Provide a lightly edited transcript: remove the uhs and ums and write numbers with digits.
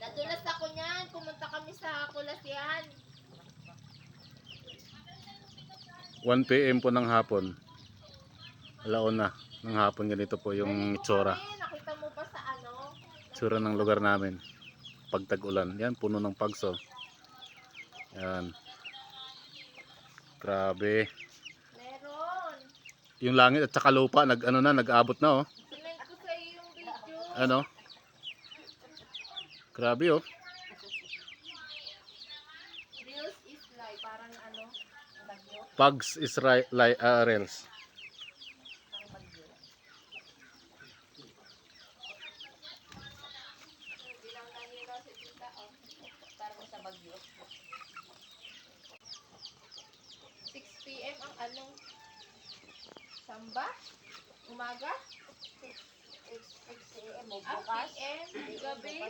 Nadulas ako niyan. Pumunta kami sa Kulasian. 1 PM po ng hapon. Alauna ng hapon, ganito po yung itsura. Nakita mo pa sa ano? Itsura ng lugar namin. Pag tag-ulan. Yan, puno ng pagso. Yan. Grabe. Meron. Yung langit at saka lupa, nag-abot na oh. Sinend ko sa iyo yung video. Ano? Grabe oh. Reels is like, parang ano, bagyo. Pugs is rails. Parang bagyo. Bilang nanila si tita, oh. Parang sa bagyo. 6 PM ang ano? Samba? Umaga? 6 AM mo Ah, bukas. PM? Gabi?